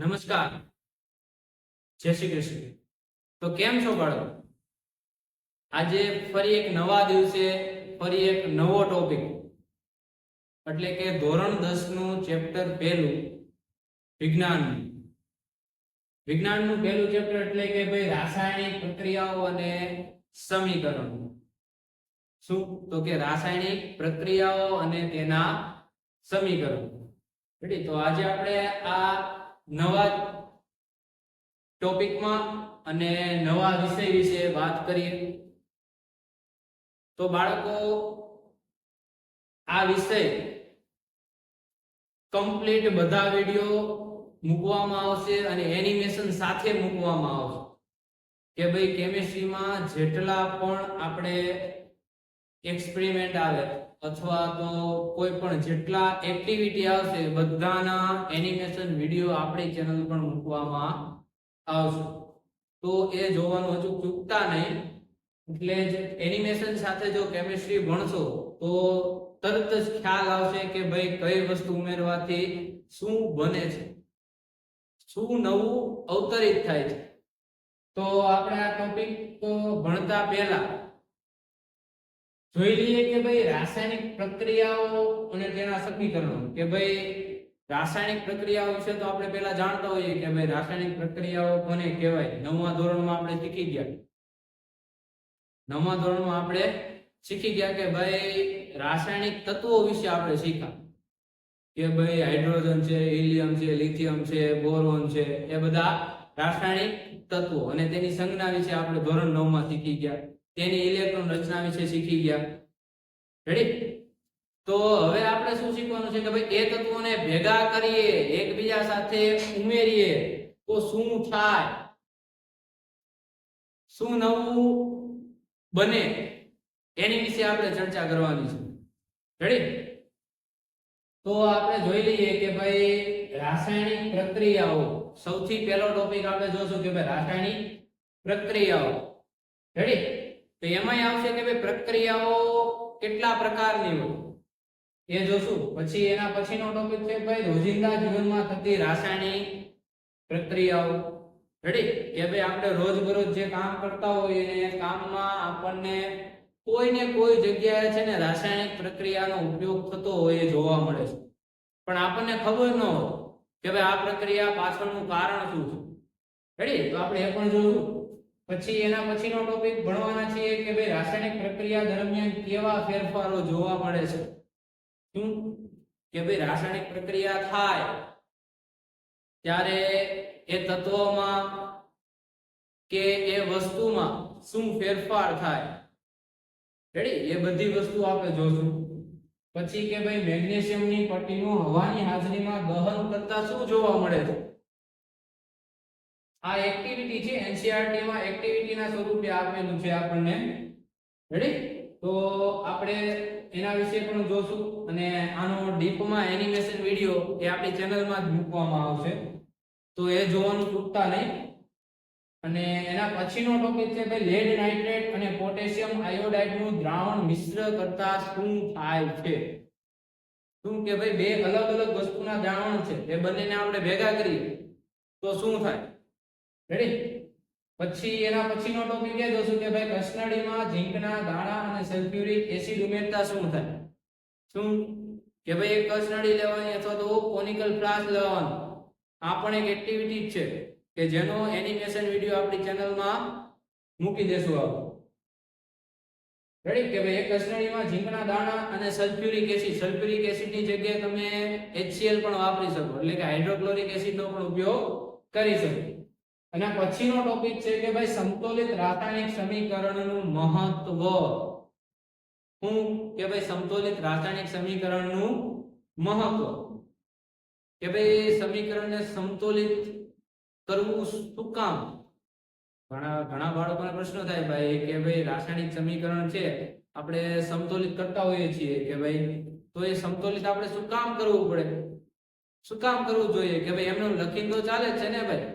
નમસ્કાર, જય શ્રી કૃષ્ણ. તો કેમ છો બાળકો? આજે ફરી એક નવા દિવસે ફરી એક નવો ટોપિક એટલે કે ધોરણ 10 નું ચેપ્ટર પહેલું વિજ્ઞાનનું પહેલું ચેપ્ટર એટલે કે ભાઈ રાસાયણિક પ્રક્રિયાઓ અને સમીકરણો. શું? તો કે રાસાયણિક પ્રક્રિયાઓ અને તેના સમીકરણો. રેડી? તો આજે આપણે આ નવા ટોપિકમાં અને નવા વિષય વિશે વાત કરીએ. તો બાળકો, આ વિષય કમ્પ્લીટ બધા વિડિયો મૂકવામાં આવશે અને એનિમેશન સાથે મૂકવામાં આવશે કે ભાઈ કેમિસ્ટ્રીમાં જેટલા પણ આપણે એક્સપેરિમેન્ટ આવે અથવા તો કોઈ પણ જેટલા એક્ટિવિટી આવશે બધાના એનિમેશન વિડિયો આપણી ચેનલ પર મૂકવામાં આવશે. તો એ જોવાનું હજુ ચૂકતા નહીં. એટલે જ એનિમેશન સાથે જો કેમિસ્ટ્રી ભણશો તો તરત જ ખ્યાલ આવશે કે ભાઈ કઈ વસ્તુ ઉમેરવાથી શું બને છે, શું નવું અવતરિત થાય છે. તો આપણે આ ટોપિક ભણતા પહેલા જોઈ લઈએ કે ભાઈ રાસાયણિક પ્રક્રિયાઓ અને તેના સમીકરણો. કે ભાઈ રાસાયણિક પ્રક્રિયાઓ વિશે તો આપણે પહેલા જાણતા હોઈએ કે ભાઈ રાસાયણિક પ્રક્રિયાઓ કોને કહેવાય. નવમા ધોરણમાં આપણે શીખી ગયા કે ભાઈ રાસાયણિક તત્વો વિશે આપણે શીખ્યા કે ભાઈ હાઇડ્રોજન છે, હિલિયમ છે, લિથિયમ છે, બોરોન છે, એ બધા રાસાયણિક તત્વો અને તેની સંજ્ઞા વિશે આપણે ધોરણ 9 માં શીખી ગયા. તેની ઇલેક્ટ્રોન રચના વિશે શીખી ગયા. રેડી? તો હવે આપણે શું શીખવાનું છે કે ભાઈ એ તત્વોને ભેગા કરીએ, એકબીજા સાથે ઉમેરીએ તો શું થાય, શું નવું બને, એની વિશે આપણે ચર્ચા કરવાની છે. રેડી? તો આપણે જોઈ લઈએ કે ભાઈ રાસાયણિક પ્રક્રિયાઓ. સૌથી પહેલો ટોપિક આપણે જોશું કે ભાઈ રાસાયણિક પ્રક્રિયાઓ. રેડી? તો એમાં આવશે કે ભાઈ પ્રક્રિયાઓ કેટલા પ્રકારની હોય એ જોશું. પછી એના પછીનો ટોપિક છે ભાઈ રોજિંદા જીવનમાં થતી રાસાયણિક પ્રક્રિયાઓ. રેડી? કે ભાઈ આપણે રોજબરોજ જે કામ કરતા હોઈએ એ કામમાં આપણને કોઈ ને કોઈ જગ્યાએ છે ને રાસાયણિક પ્રક્રિયાનો ઉપયોગ થતો હોય એ જોવા મળે છે, પણ આપણને ખબર ન હોય કે ભાઈ આ પ્રક્રિયા પાછળનું કારણ શું છે. રેડી? તો આપણે એ પણ જોયું. પછી એના પછીનો ટોપિક ભણવાના છે કે ભાઈ રાસાયણિક પ્રક્રિયા દરમિયાન કેવા ફેરફારો જોવા મળે છે. શું? કે ભાઈ રાસાયણિક પ્રક્રિયા થાય ત્યારે એ તત્વોમાં કે એ વસ્તુમાં શું ફેરફાર થાય. રેડી? એ બધી વસ્તુ આપણે જોશું. પછી કે ભાઈ મેગ્નેશિયમની પટ્ટીનું હવાની હાજરીમાં દહન કરતા શું જોવા મળે છે. આ એક્ટિવિટી છે, એનસીઈઆરટી માં એક્ટિવિટીના સ્વરૂપે આપેલું છે આપણને. રેડી? તો આપણે એના વિશે પણ જોશું અને આનો ડીપમાં એનિમેશન વિડિયો એ આપણી ચેનલમાં જ મૂકવામાં આવશે, તો એ જોવાનું ચૂકતા નહીં. અને એના પછીનો ટોપિક છે ભાઈ લેડ નાઇટ્રેટ અને પોટેશિયમ આયોડાઇડનું દ્રાવણ મિશ્ર કરતા શું થાય છે. શું? કે ભાઈ બે અલગ અલગ વસ્તુના દ્રાવણ છે, એ બંનેને આપણે ભેગા કરીએ તો શું થાય. રેડી? પછી એના પછીનો ટોપિક એ જોશું કે ભાઈ કસનળીમાં ઝીંકના દાણા અને સલ્ફ્યુરિક એસિડ ઉમેરતા શું થાય. શું? કે ભાઈ એક કસનળી લેવાની અથવા તો કોનિકલ ફ્લાસ્ક લેવાનું. આ પણ એક એક્ટિવિટી છે કે જેનો એનિમેશન વિડિયો આપણી ચેનલમાં મૂકી દેશું આપણે. રેડી? કે ભાઈ એક કસનળીમાં ઝીંકના દાણા અને સલ્ફ્યુરિક એસિડની જગ્યાએ તમે HCl પણ વાપરી શકો, એટલે કે હાઇડ્રોક્લોરિક એસિડનો પણ ઉપયોગ કરી શકો. અને પછીનો ટોપિક છે કે ભાઈ સમતોલિત રાસાયણિક સમીકરણનું મહત્વ. શું? કે ભાઈ સમતોલિત રાસાયણિક સમીકરણનું મહત્વ. કે ભાઈ સમીકરણને સમતોલિત કરવું શું કામ. ઘણા બાળકોને પ્રશ્ન થાય ભાઈ કે ભાઈ રાસાયણિક સમીકરણ છે આપણે સમતોલિત કરતા હોઈએ છીએ કે ભાઈ તો એ સમતોલિત આપણે શું કામ કરવું પડે, શું કામ કરવું જોઈએ. કે ભાઈ એમનું લખીને તો ચાલે જ છે ને ભાઈ.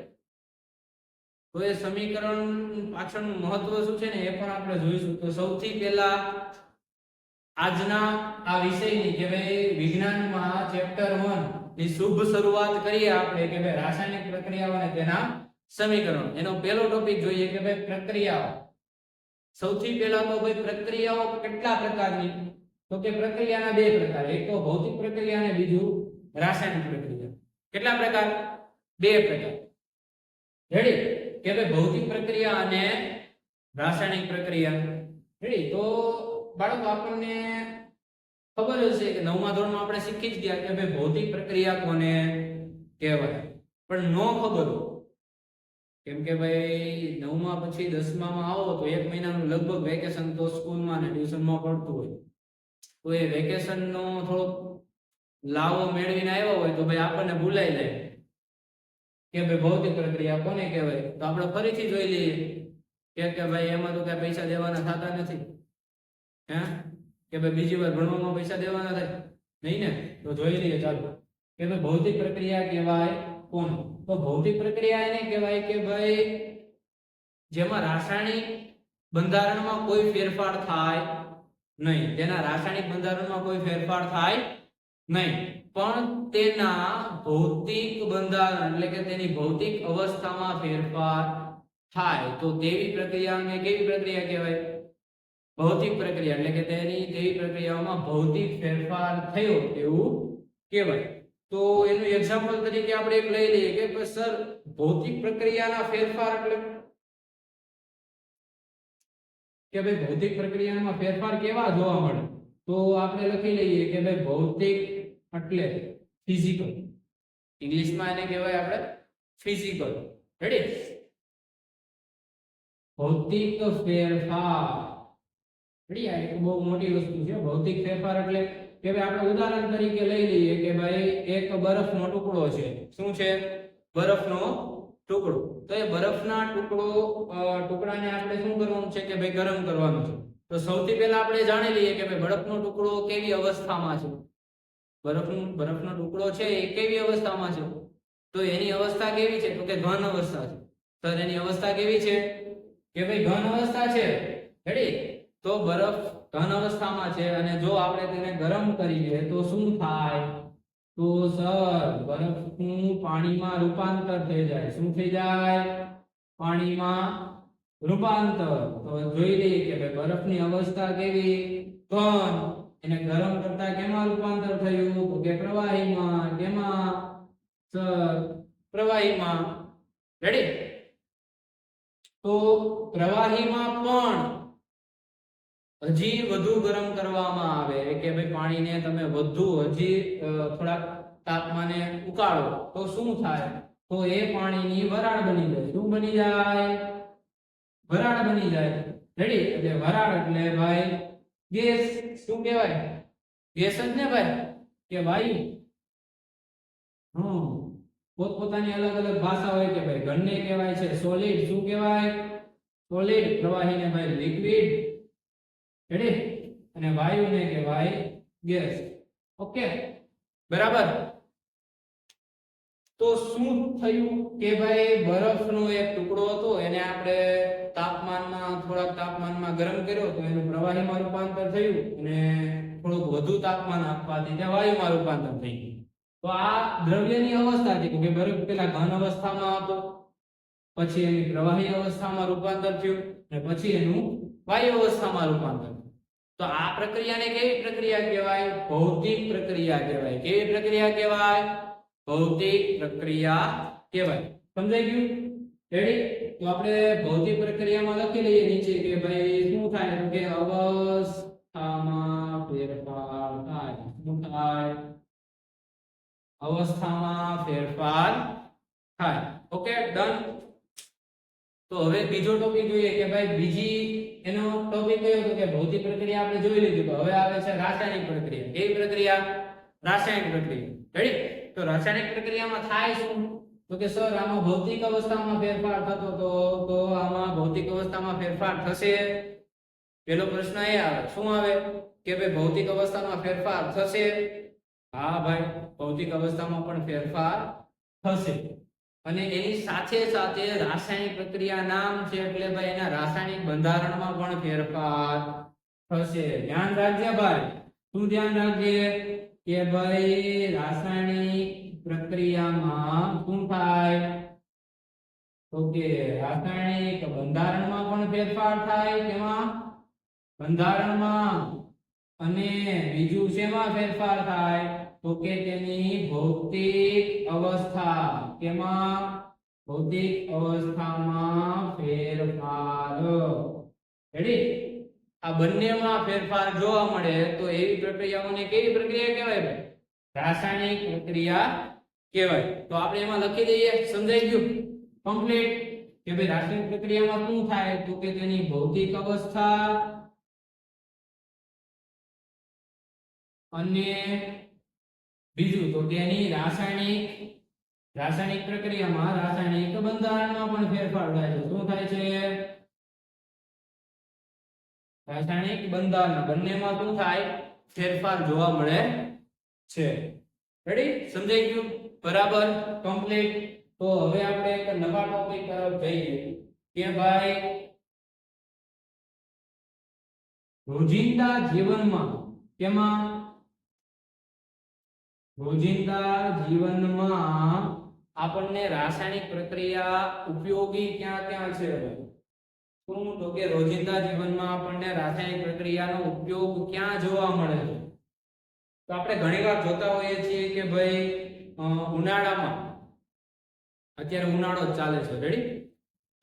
તો એ સમીકરણ પાછળનું મહત્વ શું છે ને એ પણ આપણે જોઈશું. તો સૌથી પહેલા આજના આ વિષયની કે ભાઈ વિજ્ઞાનમાં ચેપ્ટર 1 ની શુભ શરૂઆત કરીએ આપણે કે ભાઈ રાસાયણિક પ્રક્રિયાઓ અને તેના સમીકરણો. એનો પહેલો ટોપિક જોઈએ કે ભાઈ પ્રક્રિયાઓ. સૌથી પહેલા તો ભાઈ પ્રક્રિયાઓ કેટલા પ્રકારની? તો કે પ્રક્રિયાના બે પ્રકાર, એક તો ભૌતિક પ્રક્રિયા અને બીજું રાસાયણિક પ્રક્રિયા. કેટલા પ્રકાર? બે પ્રકાર. રેડી? કે ભાઈ ભૌતિક પ્રક્રિયા અને રાસાયણિક પ્રક્રિયા. રેડી? તો બાળકો આપણને ખબર હશે કે 9મા ધોરણમાં આપણે શીખી જ ગયા કે ભાઈ ભૌતિક પ્રક્રિયા કોને કહેવાય, પણ નો ખબર હોય. કેમ કે ભાઈ 9મા પછી 10મામાં આવો તો 1 મહિનાનું લગભગ વેકેશન તો સ્કૂલમાં ને ટ્યુશનમાં પડતું હોય. તો એ વેકેશનનો થોડો લાવો મેળવીને આવ્યા હોય તો ભાઈ આપણને ભૂલાઈ જાય કે ભાઈ ભૌતિક પ્રક્રિયા કોને કહેવાય. તો આપણે ફરીથી જોઈ લઈએ કે ભાઈ એમાં તો કઈ પૈસા દેવાના થતા નથી. હે કે ભાઈ બીજી વાર ભણવામાં પૈસા દેવાના થાય નહીં ને? તો જોઈ લઈએ ચાલો કે ભાઈ ભૌતિક પ્રક્રિયા કહેવાય કોને? તો ભૌતિક પ્રક્રિયા એને કહેવાય કે ભાઈ જેમાં રાસાયણિક બંધારણમાં કોઈ ફેરફાર થાય નહીં. તેના રાસાયણિક બંધારણમાં કોઈ ફેરફાર થાય નહીં, પણ તેના ભૌતિક બંધારણ એટલે કે તેની ભૌતિક અવસ્થામાં ફેરફાર થાય. તો તેવી પ્રક્રિયાને કેવી પ્રક્રિયા કહેવાય? ભૌતિક પ્રક્રિયા. એટલે કે તેવી પ્રક્રિયાઓમાં ભૌતિક ફેરફાર થયો એવું કહેવાય. તો એનું એક્ઝામ્પલ તરીકે આપણે એક લઈ લઈએ કે સર ભૌતિક પ્રક્રિયાના ફેરફાર એટલે કે ભાઈ ભૌતિક પ્રક્રિયામાં ફેરફાર કેવા જોવા મળે? તો આપણે લખી લઈએ કે ભાઈ ભૌતિક એટલે ફિઝિકલ. ઇંગ્લિશમાં એને કહેવાય આપણે ફિઝિકલ. રેડી? ભૌતિક ફેરફાર. રેડી? આ એક બહુ મોટી વસ્તુ છે ભૌતિક ફેરફાર એટલે કે ભાઈ આપણે ઉદાહરણ તરીકે લઈ લઈએ કે ભાઈ એક બરફનો ટુકડો છે. શું છે? બરફનો ટુકડો. તો એ બરફના ટુકડાને આપણે શું કરવાનું છે કે ભાઈ ગરમ કરવાનું છે. તો સૌથી પહેલા આપણે જાણી લઈએ કે ભાઈ બરફનો ટુકડો કેવી અવસ્થામાં છે. બરફનો ટુકડો છે એ કેવી અવસ્થામાં છે? તો એની અવસ્થા કેવી છે? તો કે ઘન અવસ્થા છે. તો એની અવસ્થા કેવી છે? કે ભાઈ ઘન અવસ્થા છે. રેડી? તો બરફ ઘન અવસ્થામાં છે અને જો આપણે તેને ગરમ કરીએ તો શું થાય? તો સર બરફનું પાણીમાં રૂપાંતર થઈ જાય. શું થઈ જાય? પાણીમાં રૂપાંતર. તો જોઈ લઈએ કે ભાઈ બરફની અવસ્થા કેવી? ઘન. એને ગરમ કરતા કેમાં રૂપાંતર થયું? તો કે પ્રવાહીમાં. કેમાં? સર પ્રવાહીમાં. રેડી? તો પ્રવાહીમાં પણ હજી વધુ ગરમ કરવામાં આવે કે ભાઈ પાણીને તમે વધુ હજી થોડાક તાપમાને ઉકાળો તો શું થાય? તો એ પાણીની વરાળ બની જાય. શું બની જાય? વરાળ બની જાય. રેડી? એટલે વરાળ એટલે ભાઈ ગેસ. શું કહેવાય? ગેસ જ ને ભાઈ, કે વાયુ. પોતપોતાની અલગ અલગ ભાષા હોય કે ભાઈ ઘનને કહેવાય છે સોલિડ. શું કહેવાય? સોલિડ. પ્રવાહીને ભાઈ લિક્વિડ. રેડી? અને વાયુને કહેવાય ગેસ. ઓકે બરાબર? તો શું થયું કે ભાઈ બરફનો એક ટુકડો હતો એને આપણે થોડાક તાપમાનમાં ગરમ કર્યો તો એનું પ્રવાહીમાં રૂપાંતર થયું અને થોડુંક વધુ તાપમાન આપવાથી તે વાયુમાં રૂપાંતર થઈ ગયું. તો આ દ્રવ્યની અવસ્થા છે કે બરફ પેલા ઘન અવસ્થામાં હતો, પછી એની પ્રવાહી અવસ્થામાં રૂપાંતર થયું અને પછી એનું વાયુ અવસ્થામાં રૂપાંતર. તો આ પ્રક્રિયાને કેવી પ્રક્રિયા કહેવાય? ભૌતિક પ્રક્રિયા કહેવાય. કેવી પ્રક્રિયા કહેવાય? ભૌતિક પ્રક્રિયા કહેવાય. સમજાઈ ગયું? રેડી? તો આપણે ભૌતિક પ્રક્રિયામાં લખી લઈએ નીચે કે ભાઈ શું થાય? તો કે અવસ્થામાં ફેરફાર થાય. શું થાય? અવસ્થામાં ફેરફાર થાય. Okay done. તો હવે બીજો ટોપિક જોઈએ કે ભાઈ બીજી એનો ટોપિક કયો? તો કે ભૌતિક પ્રક્રિયા આપણે જોઈ લીધી. તો હવે આવે છે રાસાયણિક પ્રક્રિયા. કેવી પ્રક્રિયા? રાસાયણિક પ્રક્રિયા. રેડી? તો રાસાયણિક પ્રક્રિયામાં થાય શું? તો કે સર આમાં ભૌતિક અવસ્થામાં ફેરફાર થતો તો આમાં ભૌતિક અવસ્થામાં ફેરફાર થશે. પહેલો પ્રશ્ન એ આવે. શું આવે? કે ભાઈ ભૌતિક અવસ્થામાં ફેરફાર થશે. હા ભાઈ ભૌતિક અવસ્થામાં પણ ફેરફાર થશે અને એની સાથે સાથે રાસાયણિક પ્રક્રિયા નામ છે એટલે ભાઈ એના રાસાયણિક બંધારણમાં પણ ફેરફાર થશે. ધ્યાન રાખજે ભાઈ. શું ધ્યાન રાખજે? કે ભાઈ રાસાયણિક પ્રક્રિયામાં શું થાય? તો કે રાસાયણિક બંધારણમાં પણ ફેરફાર થાય, તેમાં બંધારણમાં, અને બીજું શેમાં ફેરફાર થાય? તો કે તેની ભૌતિક અવસ્થા, કેમાં? ભૌતિક અવસ્થામાં ફેરફાર. રેડી? આ બંનેમાં ફેરફાર જોવા મળે તો એવી પ્રક્રિયાઓને કેવી પ્રક્રિયા કહેવાય? રાસાયણિક પ્રક્રિયા કહેવાય. તો આપણે એમાં લખી દઈએ, સમજાઈ ગયું કમ્પ્લીટ કે ભાઈ રાસાયણિક પ્રક્રિયામાં શું થાય? તો કે તેની ભૌતિક અવસ્થા અને બીજું તો તેની રાસાયણિક પ્રક્રિયામાં રાસાયણિક બંધારણમાં પણ ફેરફાર થાય છે. શું થાય છે? રાસાયણિક બંધારણ, બંનેમાં શું થાય? ફેરફાર જોવા મળે છે. રેડી? સમજાઈ ગયું? બરાબર, કમ્પ્લીટ. તો હવે આપણે એક નવા ટોપિક તરફ જઈએ કે ભાઈ રોજિંદા જીવનમાં, કેમાં? રોજિંદા જીવનમાં આપણને રાસાયણિક પ્રક્રિયા ઉપયોગી ક્યાં ક્યાં છે? શું? તો કે રોજિંદા જીવનમાં આપણને રાસાયણિક પ્રક્રિયાનો ઉપયોગ ક્યાં જોવા મળે છે? તો આપણે ઘણીવાર જોતા હોઈએ છીએ કે ભાઈ ઉનાળામાં, અત્યારે ઉનાળો જ ચાલે છે, રેડી?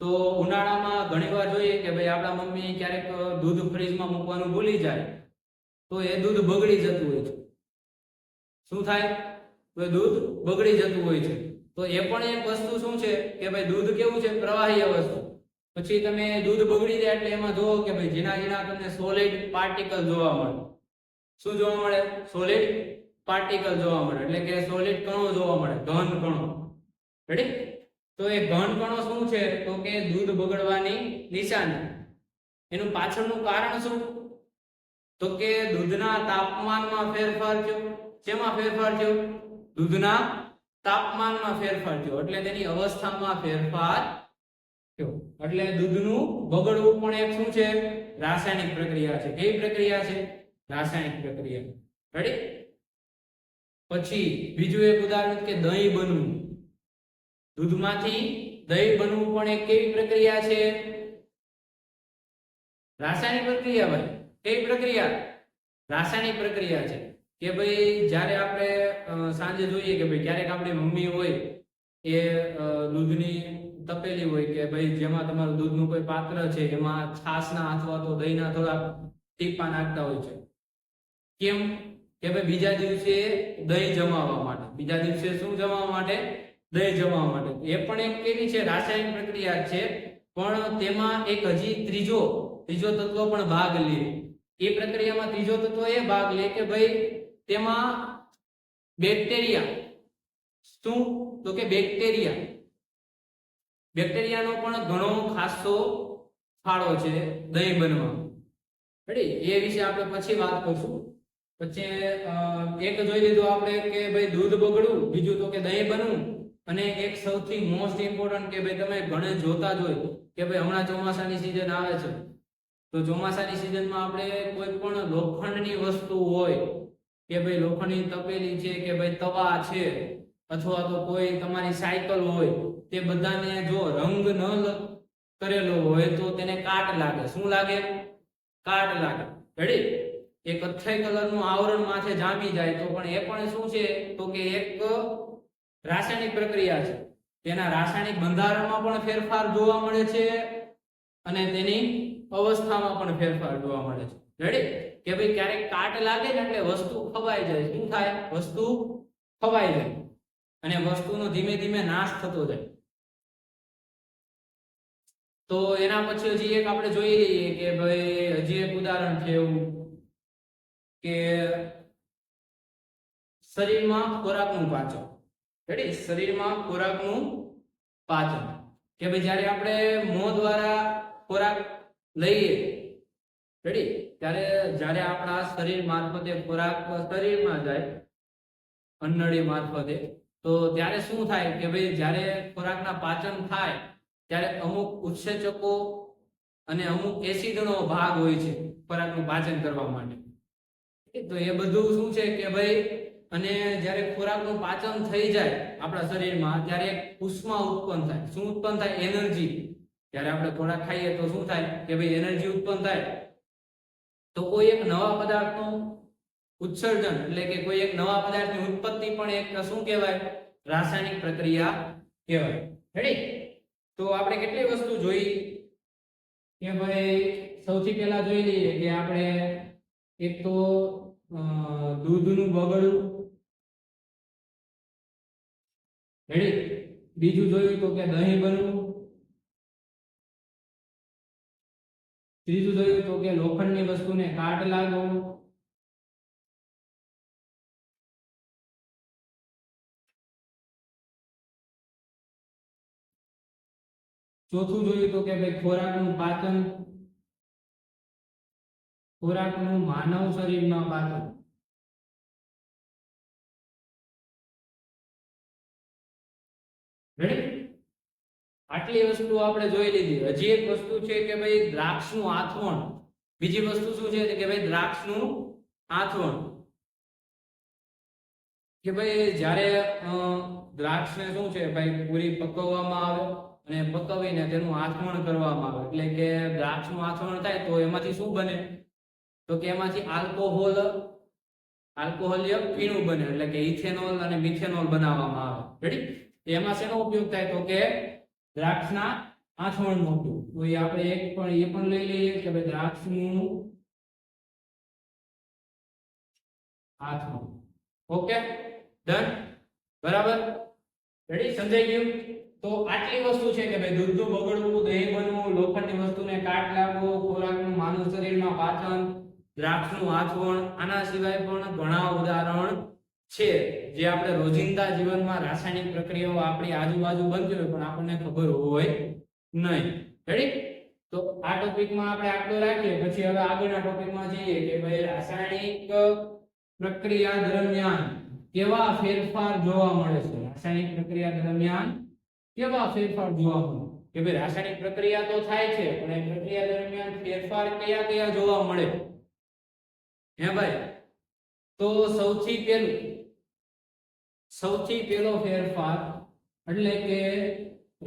તો ઉનાળામાં ઘણીવાર જોઈએ કે ભાઈ આપણા મમ્મી ક્યારેક દૂધ ફ્રીજમાં મૂકવાનું ભૂલી જાય તો એ દૂધ બગડી જતું હોય છે. શું થાય? તો દૂધ બગડી જતું હોય છે. તો એ પણ એક વસ્તુ શું છે કે ભાઈ દૂધ કેવું છે? પ્રવાહી વસ્તુ. પછી તમે દૂધ બગડી જાય એટલે એમાં જોવો કે ભાઈ ઝીણા ઝીણા તમને સોલિડ પાર્ટિકલ જોવા મળે. શું જોવા મળે? સોલિડ પાર્ટિકલ જોવા મળે, એટલે કે સોલિડ કણો જોવા મળે, ઘન કણો. રેડી? તો એ ઘન કણો શું છે? તો કે દૂધ બગડવાની નિશાની. એનું પાછળનું કારણ શું? તો કે દૂધના તાપમાનમાં ફેરફાર થયો. શેમાં ફેરફાર થયો? દૂધના તાપમાનમાં ફેરફાર થયો, એટલે તેની અવસ્થામાં ફેરફાર થયો. એટલે દૂધનું બગડવું પણ એક શું છે? રાસાયણિક પ્રક્રિયા છે. કેવી પ્રક્રિયા છે? રાસાયણિક પ્રક્રિયા. રેડી? પછી બીજું એક ઉદાહરણ કે દહીં બનવું. દૂધમાંથી દહીં બનવું પણ એક કેવી પ્રક્રિયા છે? રાસાયણિક પ્રક્રિયા. ભાઈ કેવી પ્રક્રિયા? રાસાયણિક પ્રક્રિયા છે. કે ભાઈ જ્યારે આપણે સાંજે જોઈએ કે ભાઈ ક્યારેક આપણી મમ્મી હોય એ દૂધની તપેલી હોય કે ભાઈ જેમાં તમારું દૂધનું કોઈ પાત્ર છે એમાં છાશના અથવા તો દહીંના થોડા ટીપા નાખતા હોય છે. કેમ? કે ભાઈ બીજા દિવસે દહીં જમાવવા માટે. બીજા દિવસે શું જમાવવા માટે? દહીં જમાવવા માટે. એ પણ એક કેવી છે? રાસાયણિક પ્રક્રિયા છે. પણ તેમાં એક હજી ત્રીજો તત્વ પણ ભાગ લે. એ પ્રક્રિયામાં ત્રીજો તત્વ એ ભાગ લે કે ભાઈ તેમાં બેક્ટેરિયા. શું? તો કે બેક્ટેરિયાનો પણ ઘણો ખાસો ફાળો છે દહીં બનવામાં. રેડી? એ વિશે આપણે પછી વાત કરશું. પછી એક જોઈ લીધું આપણે કે ભાઈ દૂધ બગડવું, બીજું તો કે દહીં બનવું, અને એક સૌથી મોસ્ટ ઇમ્પોર્ટન્ટ કે ભાઈ તમે ઘણે જોતા જ હોય કે ભાઈ હમણાં ચોમાસાની સિઝન આવે છે. તો ચોમાસાની સિઝનમાં આપણે કોઈ પણ લોખંડની વસ્તુ હોય કે ભાઈ લોખંડની તપેલી છે કે ભાઈ તવા છે અથવા તો કોઈ તમારી સાયકલ હોય, તે બધાને જો રંગ ન કરેલો હોય તો તેને કાટ લાગે. શું લાગે? કાટ લાગે. રેડી? એક કથ્થઈ કલરનું આવરણ માથે જામી જાય તો પણ એ પણ શું છે? તો કે એક રાસાયણિક પ્રક્રિયા છે. તેના રાસાયણિક બંધારણમાં પણ ફેરફાર જોવા મળે છે અને તેની અવસ્થામાં પણ ફેરફાર જોવા મળે છે. રેડી? કે ભાઈ ક્યારેક કાટ લાગે ને એટલે વસ્તુ ખવાઈ જાય. શું થાય? વસ્તુ ખવાઈ જાય અને વસ્તુનો ધીમે ધીમે નાશ થતો જાય. તો એના પછી હજી એક આપણે જોઈ લઈએ કે ભાઈ હજી એક ઉદાહરણ છે એવું કે શરીરમાં ખોરાકનું પાચન. રેડી? શરીરમાં ખોરાકનું પાચન કે ભાઈ જ્યારે આપણે મોં દ્વારા ખોરાક લઈએ, રેડી, ત્યારે જ્યારે આપણા શરીર મારફતે ખોરાક શરીરમાં જાય અન્નળી મારફતે, તો ત્યારે શું થાય કે ભાઈ જ્યારે ખોરાકના પાચન થાય ત્યારે અમુક ઉત્સેચકો અને અમુક એસિડનો ભાગ હોય છે ખોરાકનું પાચન કરવા માટે. તો એ બધું શું છે કે ભાઈ અને જ્યારે ખોરાકનું પાચન થઈ જાય આપણા શરીરમાં ત્યારે એક ઉષ્મા ઉત્પન્ન થાય. શું ઉત્પન્ન થાય? એનર્જી. જ્યારે આપણે ખોરાક ખાઈએ તો શું થાય કે ભાઈ એનર્જી ઉત્પન્ન થાય. તો કોઈ એક નવા પદાર્થનું ઉત્સર્જન એટલે કે કોઈ એક નવા પદાર્થની ઉત્પત્તિ પણ એક શું કહેવાય? રાસાયણિક પ્રક્રિયા કહેવાય. રેડી? તો આપણે કેટલી વસ્તુ જોઈ કે ભાઈ સૌથી પહેલા જોઈ લઈએ કે આપણે એક તો દૂધનું બગડવું. રેડી? બીજું જોયું તો કે દહીં બનવું. ત્રીજું જોયું તો કે લોખંડની વસ્તુને કાટ લાગવો. ચોથું જોયું તો કે ભાઈ ખોરાકનું પાચન, ખોરાકનું માનવ શરીરમાં પાચન. રેડી? આટલી વસ્તુ આપણે જોઈ લીધી. હજી એક વસ્તુ છે કે ભાઈ દ્રાક્ષનું આથવણ. બીજી વસ્તુ શું છે કે ભાઈ દ્રાક્ષનું આથવણ. કે ભાઈ જ્યારે દ્રાક્ષને શું છે ભાઈ પૂરી પકવવામાં આવે અને પકવીને તેનું આથવણ કરવામાં આવે એટલે કે દ્રાક્ષનું આથવણ થાય તો એમાંથી શું બને? તો કે એમાંથી આલ્કોહોલિય પીણું બને એટલે કે ઇથેનોલ અને મિથેનોલ બનાવવામાં આવે. રેડી? એમાં શેનો ઉપયોગ થાય? તો કે દ્રાક્ષના આથવણનો ઉપયોગ. તો એ આપણે એ પણ લઈ લઈએ કે ભાઈ દ્રાક્ષનું આથવણ. Okay, done. બરાબર? રેડી? સમજાઈ ગયું? તો આટલી વસ્તુ છે કે ભાઈ દૂધનું બગડવું, દહીં બનવું, લોખંડની વસ્તુને કાટ લાગવો, ખોરાકનું માનવ શરીરમાં પાચન, દ્રાક્ષનું આથવણ. આના સિવાય પણ ઘણા ઉદાહરણ છે જે આપણે રોજિંદા જીવનમાં રાસાયણિક પ્રક્રિયાઓ આપણી આજુબાજુ બનતી હોય પણ આપણને ખબર હોય નહીં. રેડી? તો આ ટોપિકમાં આપણે આટલું રાખીએ. પછી હવે આગળના ટોપિકમાં જઈએ કે ભાઈ રાસાયણિક પ્રક્રિયા દરમિયાન કેવા ફેરફાર જોવા મળે છે? રાસાયણિક પ્રક્રિયા દરમિયાન કેવા ફેરફાર જોવા મળે? કે ભાઈ રાસાયણિક પ્રક્રિયા તો થાય છે પણ એ પ્રક્રિયા દરમિયાન ફેરફાર કયા કયા જોવા મળે? હે ભાઈ? તો સૌથી પહેલો ફેરફાર એટલે કે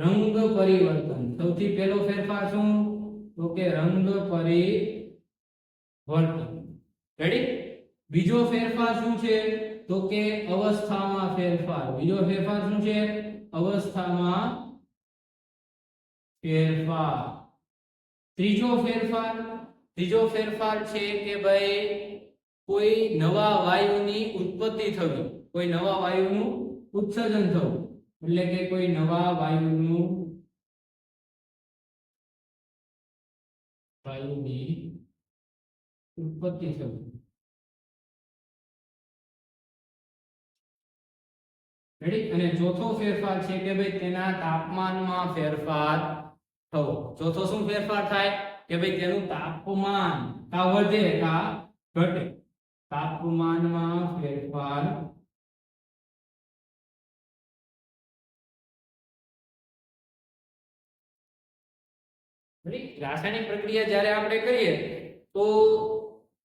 રંગ પરિવર્તન. સૌથી પહેલો ફેરફાર શું? તો કે રંગ પરિવર્તન. રેડી? બીજો ફેરફાર શું છે? તો કે અવસ્થામાં ફેરફાર. બીજો ફેરફાર શું છે? અવસ્થામાં ફેરફાર. ત્રીજો ફેરફાર છે કે ભાઈ કોઈ નવા વાયુની ઉત્પત્તિ થવી, કોઈ નવા વાયુનું ઉત્સર્જન થવું એટલે કે કોઈ નવા વાયુની ઉત્પત્તિ થવી. રેડી? અને ચોથો ફેરફાર છે કે ભાઈ તેના તાપમાનમાં ફેરફાર થવો. ચોથો શું ફેરફાર થાય? કે ભાઈ તેનું તાપમાન કા વધે કા ઘટે. તાપમાનમાં ફેરફાર. રાસાયણિક પ્રક્રિયા જ્યારે આપણે કરીએ તો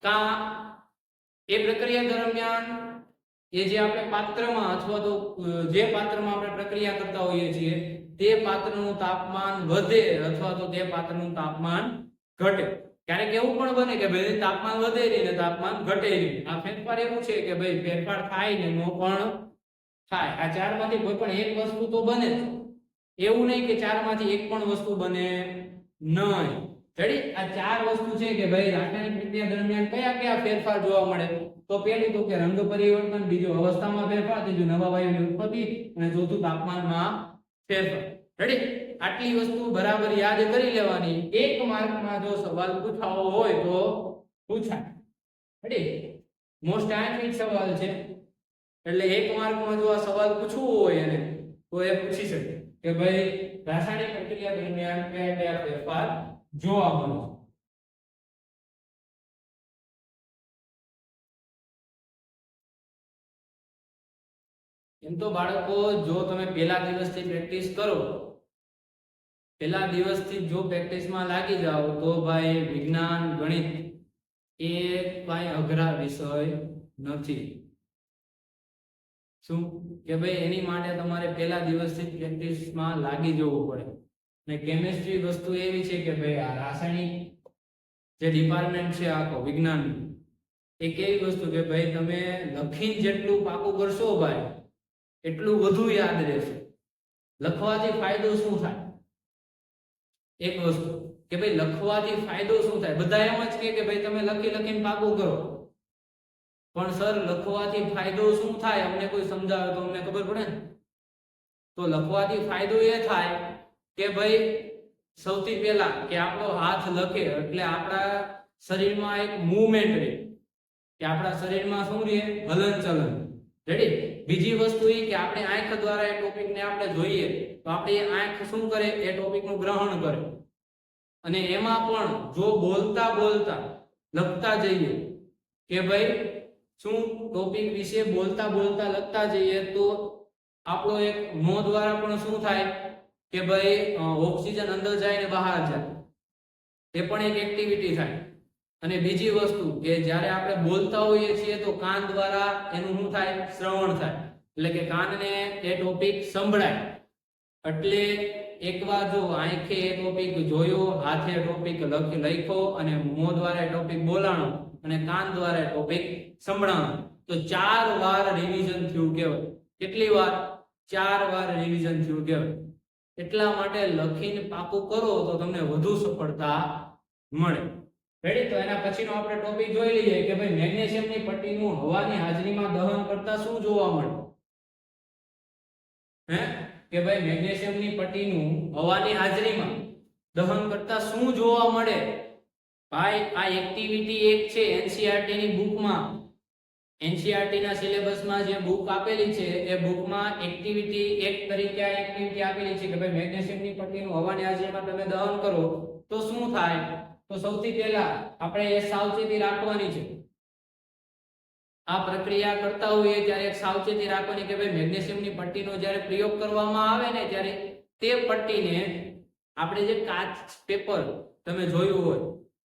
કા એ પ્રક્રિયા દરમિયાન એ જે આપણે પાત્રમાં અથવા તો જે પાત્રમાં આપણે પ્રક્રિયા કરતા હોઈએ છીએ તે પાત્રનું તાપમાન વધે અથવા તો તે પાત્રનું તાપમાન ઘટે. ક્યારેક એવું પણ બને કે ભાઈ તાપમાન વધે ને તાપમાન ઘટે નહીં. આ ફેરફાર એવું છે કે ભાઈ ફેરફાર થાય ને નો પણ થાય. આ ચારમાંથી કોઈ પણ એક વસ્તુ તો બને જ. એવું નહીં કે ચારમાંથી એક પણ વસ્તુ બને નહીં. રેડી? આ ચાર વસ્તુ છે કે ભાઈ રાસાયણિક પ્રક્રિયા દરમિયાન કયા કયા ફેરફાર જોવા મળે? તો પહેલું તો કે રંગ પરિવર્તન, બીજું અવસ્થામાં ફેરફાર, ત્રીજું નવા વાયુની ઉત્પત્તિ અને ચોથું તાપમાનમાં ફેરફાર. રેડી? આટલી વસ્તુ બરાબર યાદ કરી લેવાની. એક માર્કમાં જો સવાલ પૂછાવો હોય તો પૂછાય. રેડી? મોસ્ટ આન્સર્ડ સવાલ છે એટલે એક માર્કમાં જો આ સવાલ પૂછવું હોય એને તો એ પૂછી શકે કે ભાઈ રાસાયણિક પ્રક્રિયા દરમિયાન કયા કયા ફેરફાર જોવા મળે. એમ તો બાળકો જો તમે પહેલા દિવસથી પ્રેક્ટિસ કરો, પહેલા દિવસથી જો પ્રેક્ટિસમાં લાગી જાઓ તો ભાઈ વિજ્ઞાન ગણિત એ કાંઈ અઘરા વિષય નથી. શું કે ભાઈ એની માટે તમારે પહેલા દિવસથી પ્રેક્ટિસમાં લાગી જવું પડે. અને કેમિસ્ટ્રી વસ્તુ એવી છે કે ભાઈ આ રાસાયણિક જે ડિપાર્ટમેન્ટ છે આખો વિજ્ઞાન એક એવી વસ્તુ કે ભાઈ તમે લખીને જેટલું પાકું કરશો ભાઈ એટલું વધુ યાદ રહેશે. લખવાથી ફાયદો શું થાય? એક વસ્તુ કે ભાઈ લખવાથી ફાયદો શું થાય? બધા એમ જ કે ભાઈ તમે લખીને પાકું કરો, પણ સર લખવાથી ફાયદો શું થાય અમને કોઈ સમજાવે તો અમને ખબર પડે ને. તો લખવાથી ફાયદો એ થાય કે ભાઈ સૌથી પહેલા કે આપણો હાથ લખે એટલે આપણા શરીરમાં એક મૂવમેન્ટ રહે, કે આપણા શરીરમાં શું રહે? હલનચલન. રેડી? બીજી વસ્તુ એ કે આપણે આંખ દ્વારા એ ટોપિકને આપણે જોઈએ તો આપણી આંખ શું કરે? એ ટોપિકનું ગ્રહણ કરે. અને એમાં પણ જો બોલતા બોલતા લખતા જઈએ કે ભાઈ શું ટોપિક વિશે બોલતા બોલતા લખતા જઈએ તો આપણો એક મોં દ્વારા પણ શું થાય કે ભાઈ ઓક્સિજન અંદર જાય ને બહાર જાય, એ પણ એક એક્ટિવિટી થાય. અને બીજી વસ્તુ કે જ્યારે આપણે બોલતા હોઈએ છીએ તો કાન દ્વારા એનું શું થાય? શ્રવણ થાય. એટલે કે કાનને એ ટોપિક સંભળાય. એટલે એકવાર જો આંખે એ ટોપિક જોયો, હાથે ટોપિક લખ્યો અને મોં દ્વારા ટોપિક બોલાણો અને કાન દ્વારા ટોપિક સંભળાણો તો 4 વાર રિવિઝન થયું કહેવાય. કેટલી વાર? 4 વાર રિવિઝન થયું કહેવાય. એટલા માટે લખીને પાકું કરો તો તમને વધુ સફળતા મળે. રેડી? તો એના પછીનો આપણે ટોપિક જોઈ લઈએ કે ભાઈ મેગ્નેશિયમની પટ્ટીનું હવાની હાજરીમાં દહન કરતા શું જોવા મળે? કે ભાઈ મેગ્નેશિયમની પટ્ટીનું હવાની હાજરીમાં દહન કરતા શું જોવા મળે? ભાઈ આ એક્ટિવિટી એક છે એનસીઈઆરટી ની બુકમાં, એનસીઈઆરટી ના સિલેબસમાં જે બુક આપેલી છે એ બુકમાં એક્ટિવિટી એક તરીકે આ એક્ટિવિટી આપેલી છે કે ભાઈ મેગ્નેશિયમની પટ્ટીનું હવાની હાજરીમાં તમે દહન કરો તો શું થાય? તો સૌથી પહેલા આપણે એ સાવચેતી રાખવાની છે. આ પ્રક્રિયા કરતા હોઈએ ત્યારે એક સાવચેતી રાખવાની કે ભાઈ મેગ્નેશિયમની પટ્ટીનો જ્યારે પ્રયોગ કરવામાં આવે ને ત્યારે તે પટ્ટીને આપણે જે કાચ પેપર તમે જોયું હોય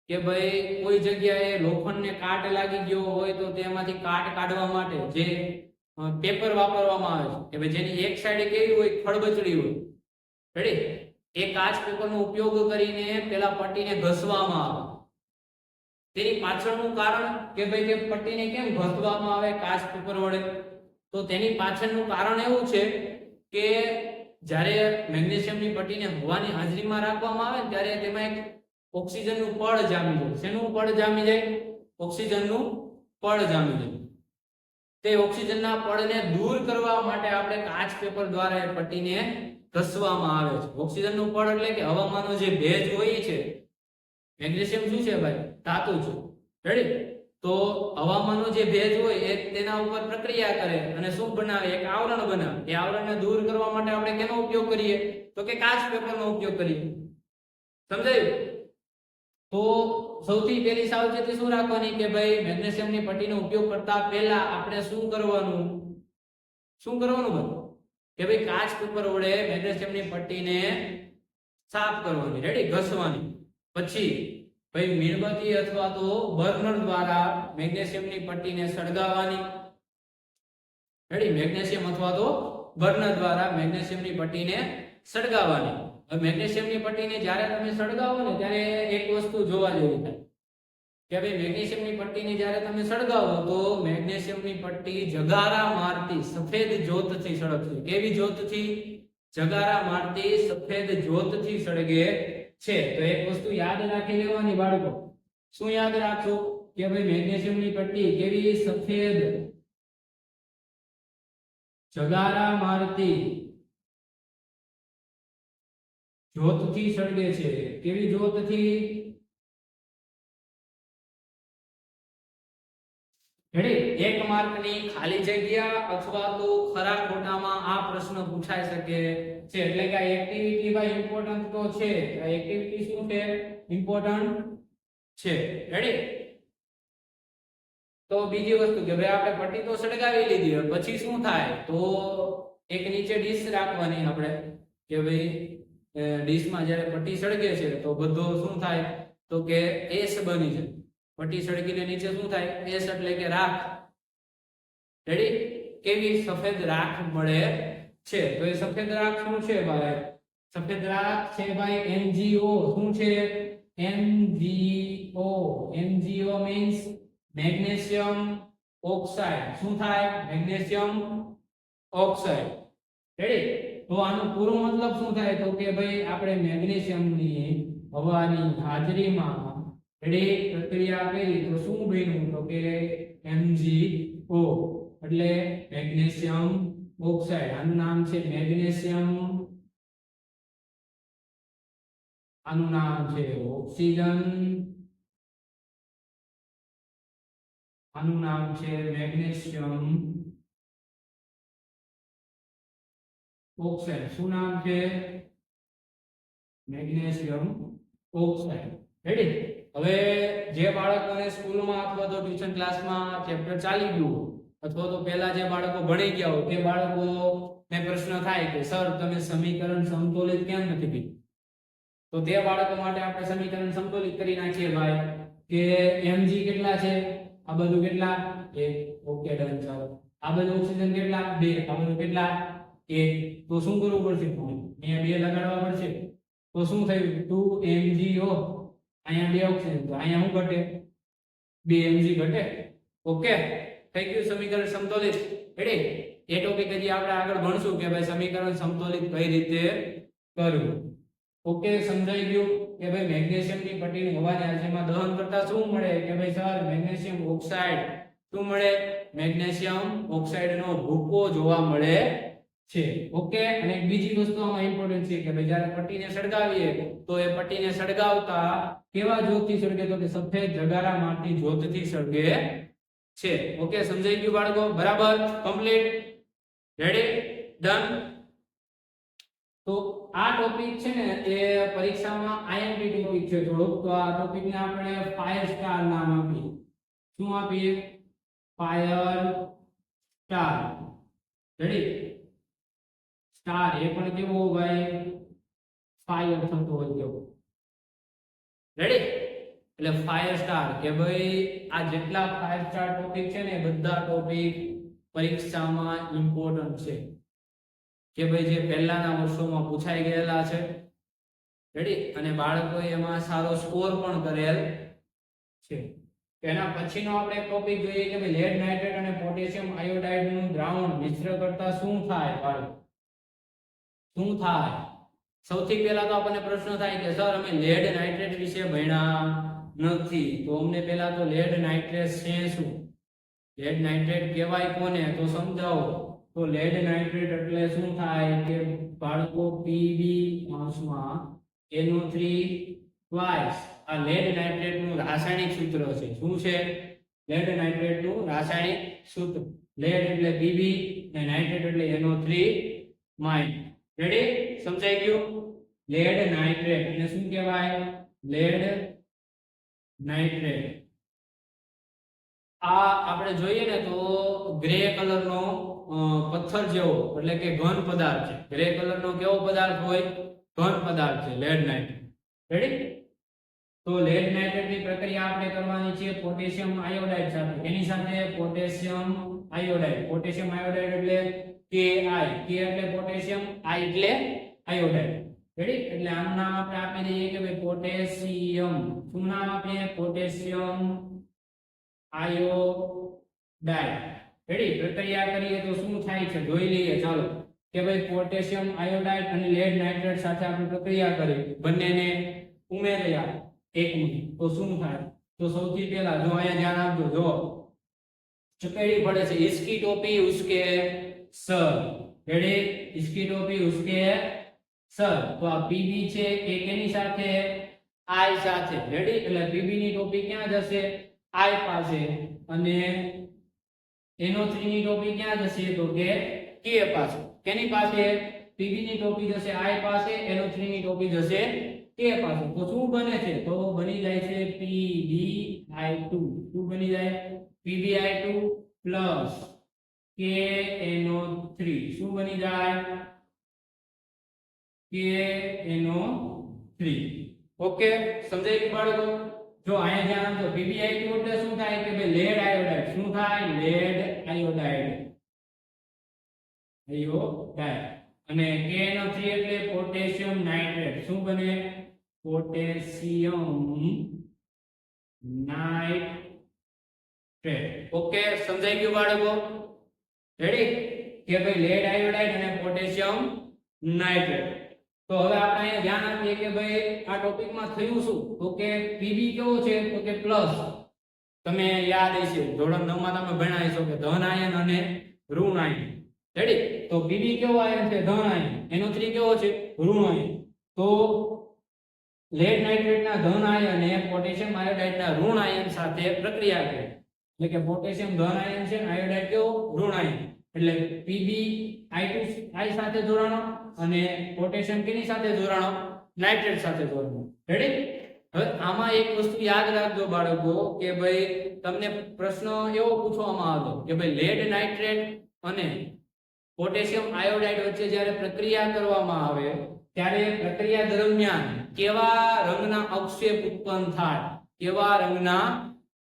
કે ભાઈ કોઈ જગ્યાએ લોખંડને કાટ લાગી ગયો હોય તો તેમાંથી કાટ કાઢવા માટે જે પેપર વાપરવામાં આવે છે કે ભાઈ જેની એક સાઈડ કેવી હોય? ખડબચડી હોય. રેડી? એ કાચ પેપરનો ઉપયોગ કરીને પેલા પટ્ટીને ઘસવામાં આવે. તેની પાછળનું કારણ કે ભાઈ તે પટ્ટીને કેમ ઘસવામાં આવે કાચ પેપર વડે? તો તેની પાછળનું કારણ એવું છે કે જ્યારે મેગ્નેશિયમની પટ્ટીને હવાની હાજરીમાં રાખવામાં આવે ને ત્યારે તેમાં એક ઓક્સિજનનું પડ જામી જાય. શેનું પડ જામી જાય? ઓક્સિજનનું પડ જામી જાય. તે ઓક્સિજનના પડને દૂર કરવા માટે આપણે કાચ પેપર દ્વારા એ પટ્ટીને ઘસવામાં આવે છે. ઓક્સિજનનું પડ એટલે કે હવામાનનો જે ભેજ હોય છે, મેગ્નેશિયમ શું છે ભાઈ? ધાતુ છે. રેડી? તો હવામાનનો જે ભેજ હોય એ તેના ઉપર પ્રક્રિયા કરે અને શું બનાવે? એક આવરણ બનાવે. એ આવરણને દૂર કરવા માટે આપણે કેનો ઉપયોગ કરીએ? તો કે કાચ પેપરનો ઉપયોગ કરીએ. સમજાયું? તો સૌથી પહેલી સાવચેતી શું રાખવાની કે ભાઈ મેગ્નેશિયમની પટ્ટીનો ઉપયોગ કરતા પહેલા આપણે શું કરવાનું? શું કરવાનું ભાઈ? કે ભાઈ કાચ પેપર વડે મેગ્નેશિયમની પટ્ટીને સાફ કરવાની. રેડી? ઘસવાની. પછી ભાઈ મીણબત્તી અથવા તો બર્નર દ્વારા મેગ્નેશિયમની પટ્ટીને સળગાવવાની. રેડી? મેગ્નેશિયમ અથવા તો બર્નર દ્વારા મેગ્નેશિયમની પટ્ટીને સળગાવવાની. હવે મેગ્નેશિયમની પટ્ટીને જ્યારે તમે સળગાવો ને ત્યારે એક વસ્તુ જોવા જેવી થાય કે ભાઈ મેગ્નેશિયમની પટ્ટીને જ્યારે તમે સળગાવો તો મેગ્નેશિયમની પટ્ટી જગારા મારતી સફેદ જ્યોતથી સળગશે. કેવી જ્યોતથી? જગારા મારતી સફેદ જ્યોતથી સળગે છે. તો એક વસ્તુ યાદ રાખી લેવાની બાળકો. શું યાદ રાખશો? કે ભાઈ મેગ્નેશિયમની પટ્ટી કેવી? સફેદ જગારા મારતી જ્યોતથી સળગે છે. કેવી જ્યોતથી? રેડી? 1 માર્કની ખાલી જગ્યા અથવા તો ખરા ખોટામાં આ પ્રશ્ન પૂછાઈ શકે છે. એટલે કે આ એક્ટિવિટી ભાઈ ઇમ્પોર્ટન્ટ તો છે. આ એક્ટિવિટી શું છે? ઇમ્પોર્ટન્ટ છે. રેડી? તો બીજી વસ્તુ કે ભાઈ આપણે પટ્ટી તો સળગાવી લીધી, પછી શું થાય? તો એક નીચે ડીશ રાખવાની આપણે કે ભાઈ ડીશમાં જ્યારે પટ્ટી સળગે છે તો બધો શું થાય? તો કે એસ બની જાય. પટ્ટી સળગીને નીચે શું થાય? એસ એટલે કે રાખ. રેડી? કેવી સફેદ રાખ મળે છે. તો એ સફેદ રાખ શું છે ભાઈ? સફેદ રાખ છે ભાઈ MgO. શું છે? MgO. MgO means magnesium oxide. શું થાય? Magnesium oxide. રેડી? તો આનો પૂરો મતલબ શું થાય? તો કે ભાઈ આપણે મેગ્નેશિયમની હવાની હાજરીમાં રેડી પ્રક્રિયા કરી તો શું બન્યું? તો કે MgO એટલે મેગ્નેશિયમ ઓક્સાઇડ. આનું નામ છે મેગ્નેશિયમ, આનું નામ છે ઓક્સિજન, આનું નામ છે મેગ્નેશિયમ ઓક્સાઇડ. શું નામ છે? Magnesium oxide. રેડી? હવે જે બાળકોને સ્કૂલમાં અથવા તો ટ્યુશન ક્લાસમાં ચેપ્ટર ચાલી ગયું અથવા તો પહેલા જે બાળકો ભણી ગયા હોય તે બાળકોને પ્રશ્ન થાય કે સર તમે સમીકરણ સમતોલિત કેમ નથી કીધું? તો તે બાળકો માટે આપણે સમીકરણ સમતોલિત કરી નાખીએ ભાઈ કે Mg કેટલા છે? આ બધું કેટલા? 1. Okay done. ચાલો આ બધું ઓક્સિજન કેટલા? 2. આ બધું કેટલા? 1. તો શું કરવું પડશે? અહીંયા 2 લગાડવા પડશે. તો શું થયું? 2 MgO. અહીંયા 2 ઓક્સિજન. તો અહીંયા શું ઘટે? 2 Mg ઘટે. ઓકે થઈ ગયું સમીકરણ સમતોલિત. રેડી? એ ટોપિક હજી આપણે આગળ ભણશું કે ભાઈ સમીકરણ સમતોલિત કઈ રીતે કરવું. ઓકે સમજાઈ ગયું કે ભાઈ મેગ્નેશિયમની પટ્ટીની હવાની હાજરીમાં દહન કરતા શું મળે? કે ભાઈ સર મેગ્નેશિયમ ઓક્સાઇડ. શું મળે? મેગ્નેશિયમ ઓક્સાઇડનો ભૂકો જોવા મળે છે. ઓકે અને એક બીજી વસ્તુ આમાં ઇમ્પોર્ટન્ટ છે કે ભાઈ જ્યારે પટ્ટીને સળગાવીએ તો એ પટ્ટીને સળગાવતા કેવા જ્યોતથી સળગે? તો કે સફેદ જગારા માટી જ્યોતથી સળગે છે. ઓકે સમજાઈ ગયું બાળકો? બરાબર? કમ્પ્લીટ? રેડી? ડન? તો આ ટોપિક છે ને એ પરીક્ષામાં આઈએમપી ટોપિક છે થોડુંક. તો આ ટોપિકને આપણે ફાયર સ્ટાર નામ આપીએ. શું આપીએ? Fire star. રેડી? સ્ટાર એ પણ કેવો ભાઈ? ફાયર થતો હોય કેવો. રેડી? એટલે ફાયર સ્ટાર કે ભાઈ આ જેટલા ફાયર સ્ટાર ટોપિક છે ને બધા ટોપિક પરીક્ષામાં ઇમ્પોર્ટન્ટ છે કે ભાઈ જે પહેલાના વર્ષોમાં પૂછાઈ ગયેલા છે. રેડી? અને બાળકોએ એમાં સારો સ્કોર પણ કરેલ છે. એના પછીનો આપણે ટોપિક જોઈએ કે ભાઈ લેડ નાઇટ્રેટ અને પોટેશિયમ આયોડાઇડ નું દ્રાવણ મિશ્ર કરતા શું થાય? બાળકો શું થાય? સૌથી પહેલા તો આપણને પ્રશ્ન થાય કે સર અમે લેડ નાઇટ્રેટ વિશે ભણ્યા નથી. તો અમને પહેલા તો લેડ નાઇટ્રેટ છે શું? લેડ નાઇટ્રેટ કહેવાય કોને? તો સમજાવો. તો લેડ નાઇટ્રેટ એટલે શું થાય કે બાળકો Pb માઉસમાં NO3 ટ્વાઇસ. આ લેડ નાઇટ્રેટ નું રાસાયણિક સૂત્ર છે. શું છે? લેડ નાઇટ્રેટ નું રાસાયણિક સૂત્ર. લેડ એટલે Pb અને નાઇટ્રેટ એટલે NO3 માઇન. રેડી? સમજાઈ ગયું? લેડ નાઇટ્રેટ એને શું કહેવાય? Lead nitrate. આ આપણે જોઈએ ને તો ગ્રે કલરનો પથ્થર જેવો એટલે કે ઘન પદાર્થ છે. ગ્રે કલરનો કેવો પદાર્થ હોય? ઘન પદાર્થ છે લેડ નાઇટ્રેટ. રેડી? તો લેડ નાઇટ્રેટની પ્રક્રિયા આપણે કરવાની છે પોટેશિયમ આયોડાઇડ સાથે. એની સાથે પોટેશિયમ આયોડાઇડ. પોટેશિયમ આયોડાઇડ એટલે Ki. K એટલે પોટેશિયમ, I એટલે આયોડાઇડ. રેડી? એટલે આનું નામ આપણે આપી દઈએ કે ભાઈ પોટેશિયમ. શું નામ આપીએ? Potassium iodide. રેડી? પ્રક્રિયા કરીએ તો શું થાય છે જોઈ લઈએ. ચાલો કે ભાઈ પોટેશિયમ આયોડાઇડ અને લેડ નાઇટ્રેટ સાથે આપણે પ્રક્રિયા કરી, બંનેને ઉમેર્યા એકમાં, તો શું થાય? તો સૌથી પહેલા જો અહીંયા ધ્યાન આપજો. જો ચકેડી પડે છે इसकी टोपी उसके सर. રેડી? इसकी टोपी उसके સર. તો આ Pb છે એ કેની સાથે? I સાથે. રેડી? એટલે Pb ની ટોપી ક્યાં જશે? I પાસે. અને NO3 ની ટોપી ક્યાં જશે? તો કે K પાસે. કેની પાસે? Pb ની ટોપી જશે I પાસે, NO3 ની ટોપી જશે K પાસે. તો શું બને છે? તો બની જાય છે PbI2. શું બની જાય? PbI2 plus KNO3. શું બની જાય? KNO3. ઓકે સમજાઈ ગયું બાળકો? જો અહીંયા ધ્યાન આપજો. PbI2 એટલે શું થાય કે ભાઈ લેડ આયોડાઇડ. શું થાય? Lead iodide. આયોડાઇડ અને KNO3 એટલે પોટેશિયમ નાઇટ્રેટ શું બને પોટેશિયમ નાઇટ્રેટ ઓકે સમજાઈ ગયું બાળકો રેડી કે ભાઈ લેડ આયોડાઇડ અને પોટેશિયમ નાઇટ્રેટ તો હવે આપણે અહીંયા ધ્યાન આપીએ કે ભાઈ આ ટોપિકમાં થયું શું તો કે Pb કેવો છે તો કે પ્લસ તમે યાદ હશે ધોરણ 9 માં તમે ભણ્યા હશો કે ધન આયન અને ઋણ આયન રેડી તો Pb કેવો આયન છે ધન આયન NO3 કેવો છે ઋણ આયન તો લેડ નાઇટ્રેટ ના ધન આયન અને પોટેશિયમ આયોડાઇડ ના ઋણ આયન સાથે પ્રક્રિયા કરે એટલે કે પોટેશિયમ ધન આયન છે આયોડાઇડ કેવો ઋણ આયન એટલે Pb I2 સાથે જોડાણો અને પોટેશિયમ કેની સાથે જોડાણો નાઇટ્રેટ સાથે જોડાણો રેડી હવે આમાં એક વસ્તુ યાદ રાખજો બાળકો કે ભાઈ તમને પ્રશ્ન એવો પૂછવામાં આવ્યો કે ભાઈ લેડ નાઇટ્રેટ અને પોટેશિયમ આયોડાઇડ વચ્ચે જ્યારે પ્રક્રિયા કરવામાં આવે ત્યારે પ્રક્રિયા દરમિયાન કેવા રંગના અવક્ષેપ ઉત્પન્ન થાય કેવા રંગના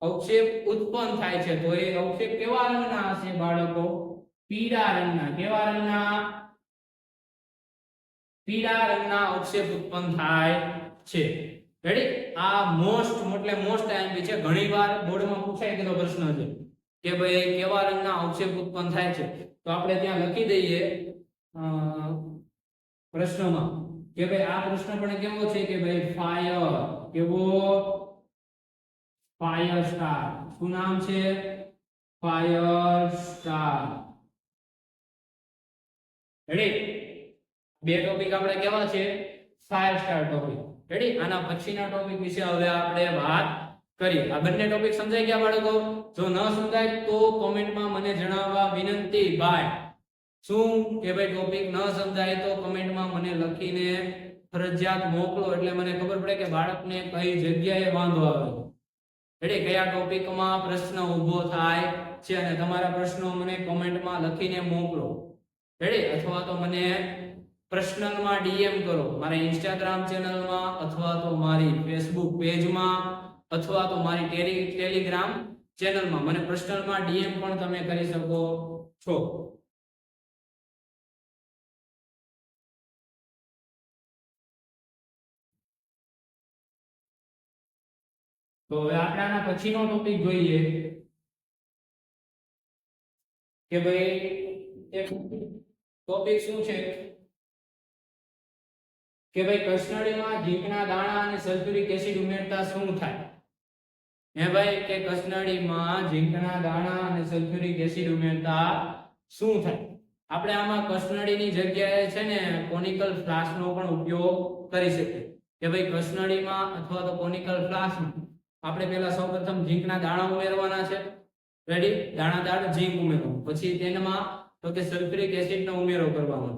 અવક્ષેપ ઉત્પન્ન થાય છે તો એ અવક્ષેપ કેવા રંગના હશે બાળકો પીળા રંગના કેવા રંગના પીળા રંગના અવક્ષેપ ઉત્પન્ન થાય છે રેડી આ મોસ્ટ આઈએમપી છે ઘણીવાર બોર્ડમાં પૂછાઈ ગયેલો પ્રશ્ન છે કે ભાઈ કેવા રંગના અવક્ષેપ ઉત્પન્ન થાય છે તો આપણે ત્યાં લખી દઈએ પ્રશ્નમાં કે ભાઈ આ પ્રશ્ન પણ કેવો છે કે ભાઈ ફાયર કેવો ફાયર સ્ટાર શું નામ છે ફાયર સ્ટાર રેડી બે ટોપિક આપણે કેવા છે ફાયર સ્ટાર ટોપિક રેડી આના પછીના ટોપિક વિશે હવે આપણે વાત કરીએ આ બંને ટોપિક સમજાઈ ગયા બાળકો જો ન સમજાય તો કોમેન્ટમાં મને જણાવવા વિનંતી બાય શું કે ભાઈ ટોપિક ન સમજાય તો કમેન્ટમાં મને લખીને ફરજિયાત મોકલો એટલે મને ખબર પડે કે બાળકને કઈ જગ્યાએ વાંધો આવે રેડી કયા ટોપિકમાં પ્રશ્ન ઊભો થાય છે અને તમારા પ્રશ્નો મને કમેન્ટમાં લખીને મોકલો રેડી અથવા તો મને પર્સનલમાં ડીએમ કરો મારી ઇન્સ્ટાગ્રામ ચેનલમાં અથવા તો મારી ફેસબુક પેજમાં અથવા તો મારી ટેલિગ્રામ ચેનલમાં મને પર્સનલમાં ડીએમ પણ તમે કરી શકો છો તો હવે આપણે આના પછીનો ટોપિક જોઈએ કે ભાઈ એક ટોપિક શું છે કે ભાઈ કસનળીમાં ઝીંકના દાણા અને સલ્ફ્યુરિક એસિડ ઉમેરતા શું થાય હે ભાઈ કે કસનળીમાં ઝીંકના દાણા અને સલ્ફ્યુરિક એસિડ ઉમેરતા શું થાય આપણે આમાં કસનળીની જગ્યાએ છે ને કોનિકલ ફ્લાસ્કનો પણ ઉપયોગ કરી શકીએ કે ભાઈ કસનળીમાં અથવા તો કોનિકલ ફ્લાસ્કમાં આપણે પહેલા સૌપ્રથમ ઝીંકના દાણા ઉમેરવાના છે રેડી દાણાદાર ઝીંક ઉમેરવાનું પછી તેમાં તો કે સલ્ફ્યુરિક એસિડનો ઉમેરો કરવાનો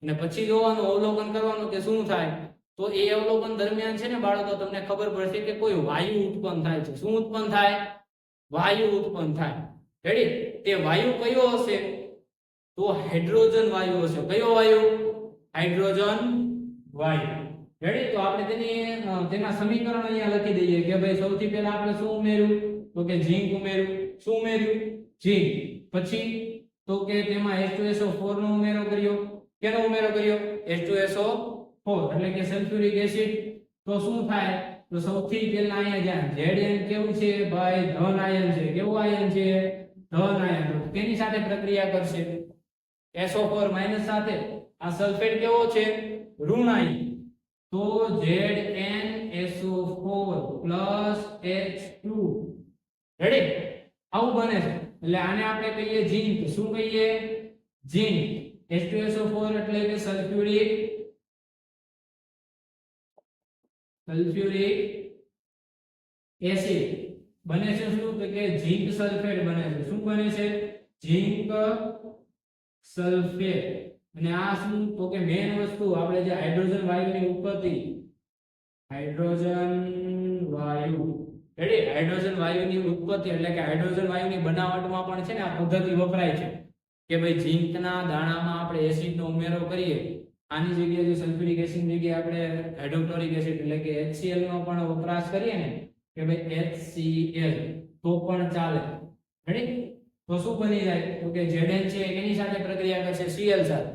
અને પછી જોવાનું અવલોકન કરવાનું કે શું થાય તો એ અવલોકન દરમિયાન છે ને બાળકો તમને ખબર પડશે કે કોઈ વાયુ ઉત્પન્ન થાય છે શું ઉત્પન્ન થાય વાયુ ઉત્પન્ન થાય રેડી તે વાયુ કયો હશે તો હાઇડ્રોજન વાયુ હશે કયો વાયુ હાઇડ્રોજન વાયુ રેડી તો આપણે તેના સમીકરણ અહીંયા લખી દઈએ કે ભાઈ સૌથી પહેલા આપણે શું ઉમેર્યું તો કે ઝીંક ઉમેર્યું શું ઉમેર્યું ઝીંક પછી તો કે તેમાં H2SO4 નો ઉમેરો કર્યો કેનો ઉમેરો કર્યો H2SO4 એટલે કે સલ્ફ્યુરિક એસિડ તો શું થાય તો સૌથી પહેલા અહીંયા જ્યાં Zn કેવું છે ભાઈ ધન આયન છે કેવું આયન છે ધન આયન તો તેની સાથે પ્રક્રિયા કરશે SO4 માઈનસ સાથે આ સલ્ફેટ કેવો છે ઋણ આયન તો ZnSO4 H2 રેડી આવું બને છે એટલે આને આપણે કહીએ ઝીંક શું કહીએ ઝીંક H2SO4 એટલે કે સલ્ફ્યુરિક એસિડ બને છે શું તો કે ઝીંક સલ્ફેટ બને છે શું બને છે ઝીંક સલ્ફેટ અને આ શું તો કે મેઈન વસ્તુ આપણે જે હાઇડ્રોજન વાયુની ઉત્પત્તિ હાઇડ્રોજન વાયુ રેડી હાઇડ્રોજન વાયુની ઉત્પત્તિ એટલે કે હાઇડ્રોજન વાયુની બનાવટમાં પણ છે ને આ પદ્ધતિ વપરાય છે કે ભાઈ ઝીંકના દાણામાં આપણે એસિડનો ઉમેરો કરીએ આની જગ્યાએ જે સલ્ફ્યુરિક એસિડની જગ્યાએ આપણે હાઇડ્રોક્લોરિક એસિડ એટલે કે HCl નો પણ વપરાશ કરીએ ને કે ભાઈ HCl તો પણ ચાલે રેડી તો શું બની જાય તો કે Zn છે એની સાથે પ્રક્રિયા કરશે Cl સાથે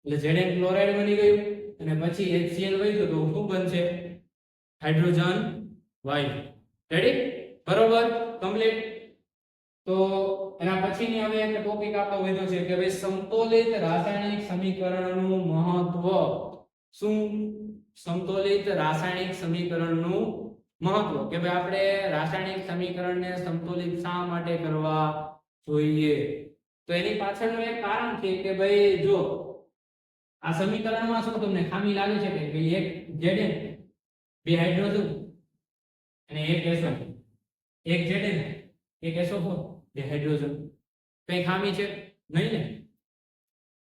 એટલે Zn ક્લોરાઇડ બની ગયું અને પછી HCl વધ્યું તો શું બનશે હાઇડ્રોજન વાયુ રેડી બરોબર કમ્પ્લીટ તો એના પછીની હવે એક ટોપિક આપણો વધ્યો છે કે ભાઈ સમતોલિત રાસાયણિક સમીકરણનું મહત્વ શું સમતોલિત રાસાયણિક સમીકરણનું મહત્વ કે ભાઈ આપણે રાસાયણિક સમીકરણને સંતુલિત શા માટે કરવા જોઈએ તો એની પાછળનું એક કારણ છે કે ભાઈ જો આ સમીકરણમાં શું તમને ખામી લાગે છે કે ભાઈ એક Zn બે હાઇડ્રોજન અને એક SO એક Zn એક SO4 બે હાઇડ્રોજન કઈ ખામી છે નહીં ને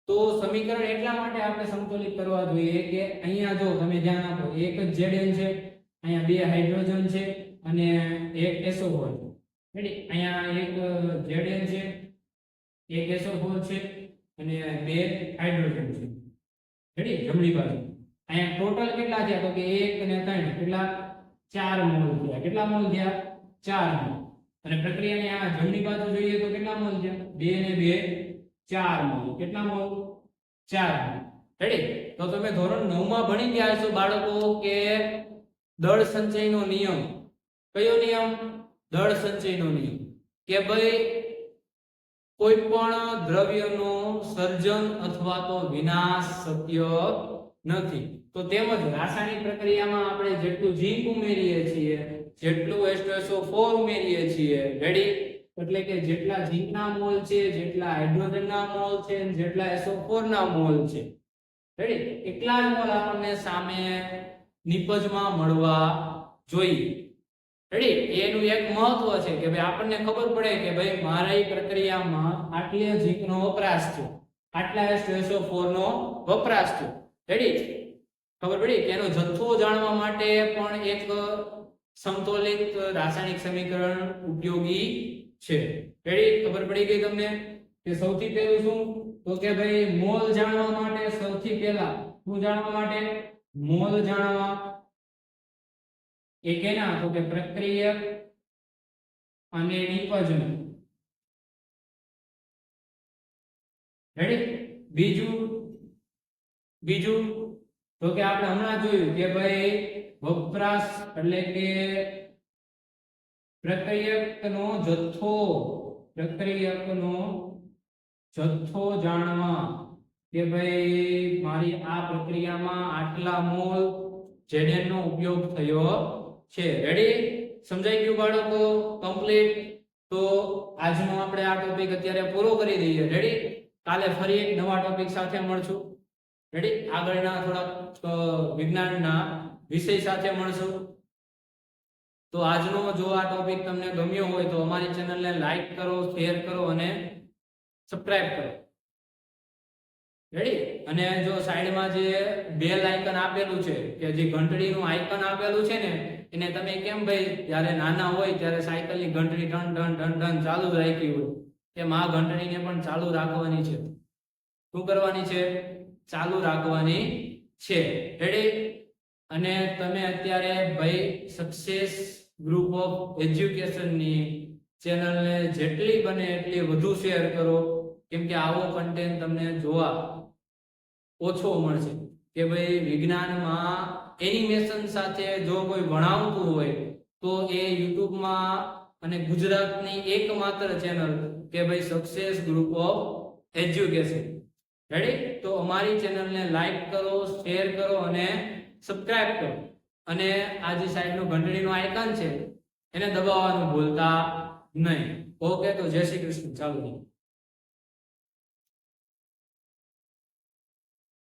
તો સમીકરણ એટલા માટે આપણે સંતુલિત કરવા જોઈએ કે અહીંયા જો તમે ધ્યાન આપો એક જ Zn છે અહીંયા બે હાઇડ્રોજન છે અને એક SO4 છે રેડી અહીંયા એક Zn છે એક SO4 છે અને બે હાઇડ્રોજન છે રેડી જમણી બાજુ અહીંયા ટોટલ કેટલા થયા તો કે 1 અને 3 કેટલા 4 મોલ થયા કેટલા મોલ થયા 4 મોલ અને પ્રક્રિયાની આ જમણી બાજુ જોઈએ તો કેટલા મોલ થયા 2 અને 2 4 મોલ કેટલા મોલ 4 મોલ રેડી તો તમે ધોરણ 9 માં ભણી ગયા છો બાળકો કે દળ સંચયનો નિયમ કયો નિયમ દળ સંચયનો નિયમ કે ભાઈ કોઈ પણ દ્રવ્યનો સર્જન અથવા તો વિનાશ શક્ય નથી તો તેમજ રાસાયણિક પ્રક્રિયામાં આપણે જેટલું ઝીંક ઉમેરીએ છીએ જેટલું H2SO4 ઉમેરીએ છીએ રેડી એટલે કે જેટલા ઝીંકના મોલ છે જેટલા હાઇડ્રોજનના મોલ છે અને જેટલા SO4 ના મોલ છે રેડી એટલા જ મોલ આપણને સામે નિપજમાં મળવા જોઈએ રેડી એનું એક મહત્વ છે કે ભાઈ આપણને ખબર પડે કે ભાઈ મારી પ્રક્રિયામાં આટલી ઝીંકનો વપરાશ છે આટલા H2SO4 નો વપરાશ છે રેડી ખબર પડી કે એનો જથ્થો જાણવા માટે પણ એક સમતોલિત રાસાયણિક સમીકરણ ઉપયોગી છે રેડી ખબર પડી ગઈ તમને કે સૌથી પહેલું શું તો કે ભાઈ મોલ જાણવા માટે સૌથી પહેલા શું જાણવા માટે મોલ જાણવા એક એના તો કે પ્રક્રિયક અને નિપજન રેડી બીજું તો કે આપણે હમણાં જોયું કે ભાઈ વપરાશ એટલે કે પ્રક્રિયકનો જથ્થો જાણવા કે ભાઈ મારી આ પ્રક્રિયામાં આટલા મોલ Zn નો ઉપયોગ થયો છે રેડી સમજાઈ ગયું બાળકો કમ્પ્લીટ તો આજનો આપણે આ ટોપિક અત્યારે પૂરો કરી દઈએ રેડી કાલે ફરી એક નવા ટોપિક સાથે મળશું રેડી આગળના થોડા વિજ્ઞાનના વિષય સાથે મળશું તો આજનો જો આ ટોપિક તમને ગમ્યો હોય તો અમારી ચેનલને લાઈક કરો શેર કરો અને સબસ્ક્રાઇબ કરો રેડી અને જો સાઈડમાં જે બેલ આઇકન આપેલું છે કે જે ઘંટડીનું આઇકન આપેલું છે ને એને તમે કેમ ભાઈ જ્યારે નાના હોય ત્યારે સાયકલની ઘંટડી ટન ટન ટન ટન ચાલુ જ રાખી હોય તેમ આ ઘંટડીને પણ ચાલુ રાખવાની છે શું કરવાની છે ચાલુ રાખવાની છે રેડી અને તમે અત્યારે ભાઈ સક્સેસ ગ્રુપ ઓફ એજ્યુકેશનની ચેનલને જેટલી બને એટલી વધુ શેર કરો કેમ કે આવો કન્ટેન્ટ તમને જોવા ઓછો મળશે કે ભાઈ વિજ્ઞાનમાં એનિમેશન સાથે જો કોઈ ભણાવતું હોય તો એ યુટ્યુબમાં અને ગુજરાતની એકમાત્ર ચેનલ કે ભાઈ success group of education ready તો અમારી ચેનલને લાઈક કરો શેર કરો અને સબસ્ક્રાઇબ કરો અને આ જે સાઈડનું ઘંટડીનું આઇકન છે એને દબાવવાનું ભૂલતા નહીં ઓકે તો જય શ્રી કૃષ્ણ ચાલો